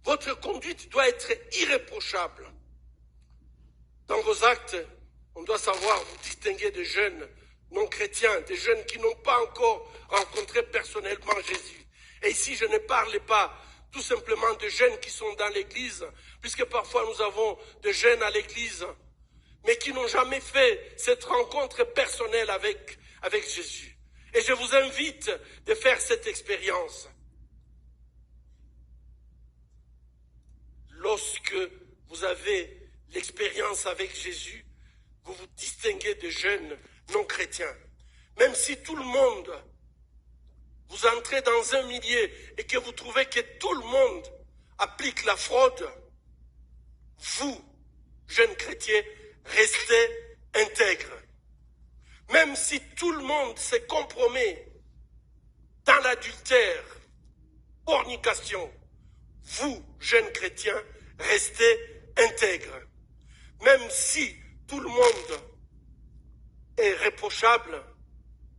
Votre conduite doit être irréprochable. Dans vos actes, on doit savoir vous distinguer des jeunes non chrétiens, des jeunes qui n'ont pas encore rencontré personnellement Jésus. Et ici, je ne parle pas tout simplement de jeunes qui sont dans l'église, puisque parfois nous avons des jeunes à l'église, mais qui n'ont jamais fait cette rencontre personnelle avec Jésus. Et je vous invite de faire cette expérience. Lorsque vous avez l'expérience avec Jésus, vous vous distinguez de jeunes non chrétiens. Même si tout le monde, vous entrez dans un milieu et que vous trouvez que tout le monde applique la fraude, vous, jeunes chrétiens, restez intègres. Même si tout le monde se compromet dans l'adultère, fornication, vous, jeunes chrétiens, restez intègres. Même si tout le monde est réprochable,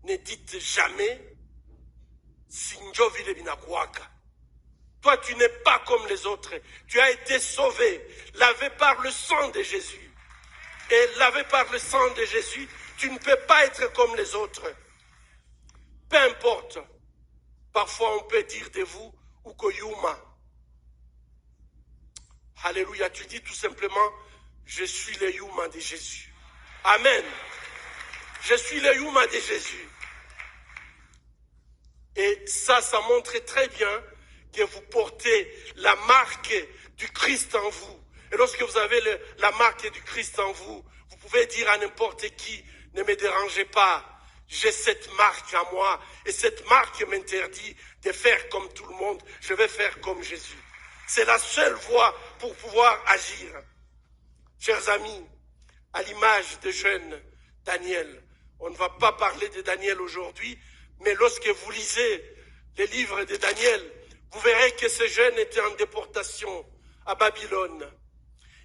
ne dites jamais Sinjo vile binakuaka. Toi, tu n'es pas comme les autres. Tu as été sauvé, lavé par le sang de Jésus. Et lavé par le sang de Jésus, tu ne peux pas être comme les autres. Peu importe. Parfois, on peut dire de vous, Ukoyuma. Alléluia, tu dis tout simplement, je suis le Yuma de Jésus. Amen. Je suis le Yuma de Jésus. Et ça montre très bien que vous portez la marque du Christ en vous. Et lorsque vous avez la marque du Christ en vous, vous pouvez dire à n'importe qui, ne me dérangez pas. J'ai cette marque à moi. Et cette marque m'interdit de faire comme tout le monde. Je vais faire comme Jésus. C'est la seule voie pour pouvoir agir. Chers amis, à l'image de jeune Daniel, on ne va pas parler de Daniel aujourd'hui, mais lorsque vous lisez les livres de Daniel, vous verrez que ce jeune était en déportation à Babylone.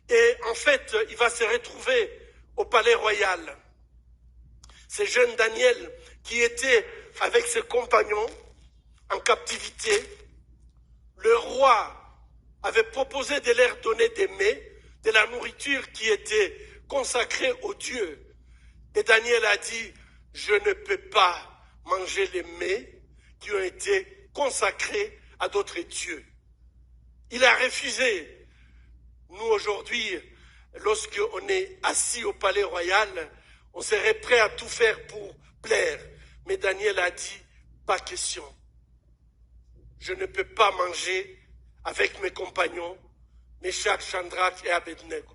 Et en fait, il va se retrouver au palais royal. Ce jeune Daniel qui était avec ses compagnons en captivité, le roi avait proposé de leur donner des mets, de la nourriture qui était consacrée aux dieux. Et Daniel a dit, je ne peux pas manger les mets qui ont été consacrés à d'autres dieux. Il a refusé. Nous aujourd'hui, lorsqu'on est assis au palais royal, on serait prêt à tout faire pour plaire. Mais Daniel a dit, pas question. Je ne peux pas manger avec mes compagnons, Meshach, Shadrach et Abednego.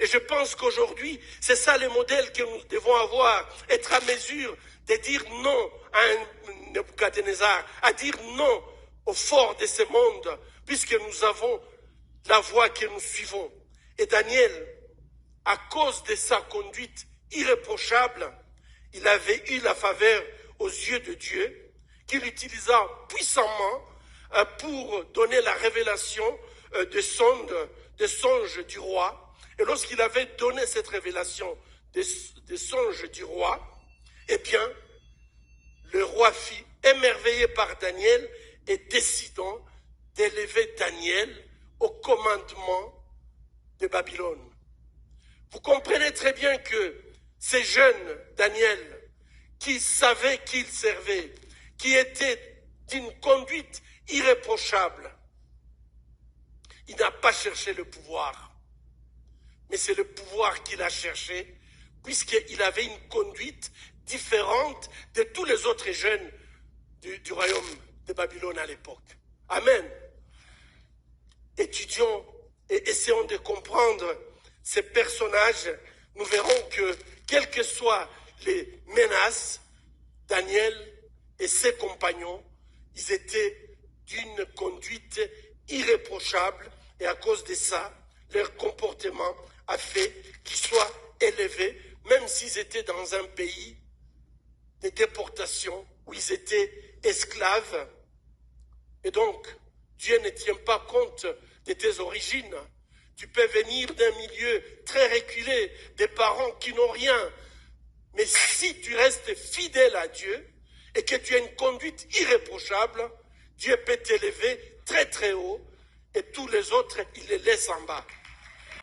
Et je pense qu'aujourd'hui, c'est ça le modèle que nous devons avoir, être à mesure de dire non à un Nebuchadnezzar, à dire non au fort de ce monde, puisque nous avons la voie que nous suivons. Et Daniel, à cause de sa conduite irréprochable, il avait eu la faveur aux yeux de Dieu, qu'il utilisa puissamment pour donner la révélation des songes du roi. Et lorsqu'il avait donné cette révélation des songes du roi, eh bien, le roi fut émerveillé par Daniel et décidant d'élever Daniel au commandement de Babylone. Vous comprenez très bien que ces jeunes Daniel, qui savaient qu'il servait, qui était d'une conduite irréprochable, il n'a pas cherché le pouvoir, mais c'est le pouvoir qu'il a cherché, puisqu'il avait une conduite différente de tous les autres jeunes du royaume de Babylone à l'époque. Amen. Étudions et essayons de comprendre ces personnages. Nous verrons que, quelles que soient les menaces, Daniel et ses compagnons, ils étaient d'une conduite irréprochable, et à cause de ça, leur comportement a fait qu'ils soient élevés, même s'ils étaient dans un pays de déportation où ils étaient esclaves. Et donc, Dieu ne tient pas compte de tes origines. Tu peux venir d'un milieu très reculé, des parents qui n'ont rien. Mais si tu restes fidèle à Dieu et que tu as une conduite irréprochable, Dieu peut t'élever très très haut et tous les autres, il les laisse en bas.